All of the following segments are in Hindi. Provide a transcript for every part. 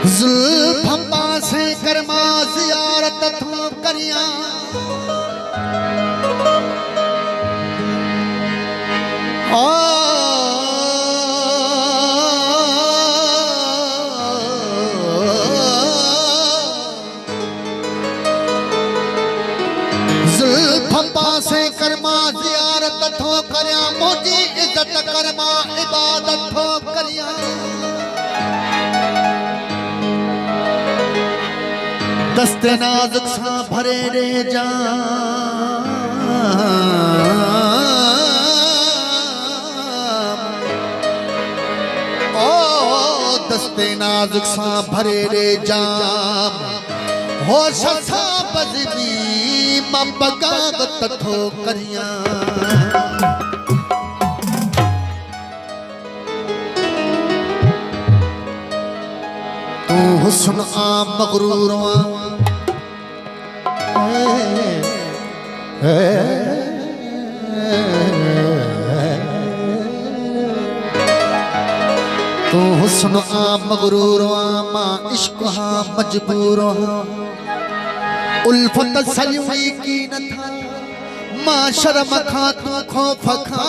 जुल्फम पासे करमा ज़ियारत थो करिया जुल्फम पासे करमा ज़ियारत थो करिया मोजी इज्जत करमा इबादत थो करिया दस्ते नाजुक सा भरे रे जाम ओ दस्ते नाजुक सा भरे रे जाम होश सा बजबी मां बगावत थो करिया तू हुस्न आ मगरूर तू हुस्न आ मगरूर मां इश्क हा मजबूर उल्फत सलवी की न था मां शर्म खा तू खौफ खा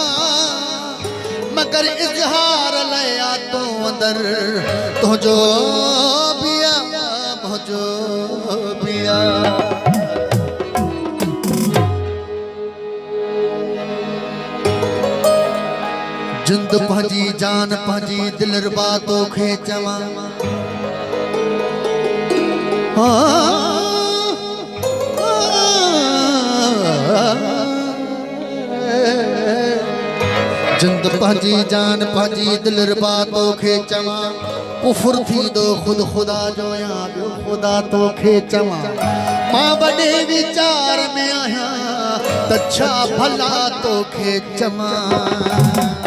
मगर इजहार लया तो अंदर तो जो बिया मुझो बिया जिंद पंहिंजी जान पंहिंजी दिलरबा तोखे चवां जिंद पंहिंजी जान पंहिंजी दिलरबा तोखे चवां कुफर थी दो खुद खुदा जो या बियो खुदा तोखे चवां मां वॾे वीचार में आहियां त छा भला तोखे चवां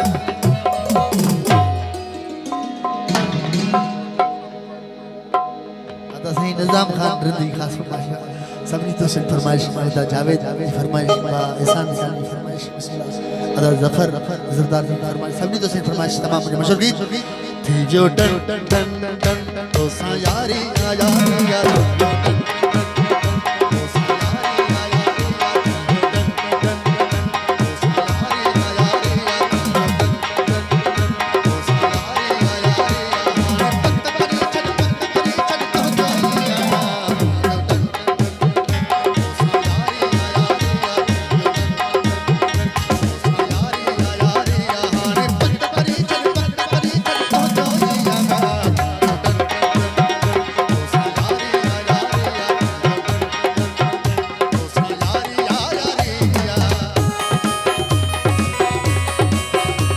निजाम खान रदी खास फरमाइश सबनी तो से फरमाइश मादा जावेद फरमाइश एहसान सानी फरमाइश बिस्मिल्लाह अदा जफर जरदार फरमाइश सबनी तो से फरमाइश तमाम मुझे मशहूर गीत थी जो टन टन टन तो सा यारी यारी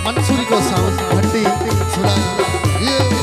मंसूरी को साउंड भट्टी सुना ये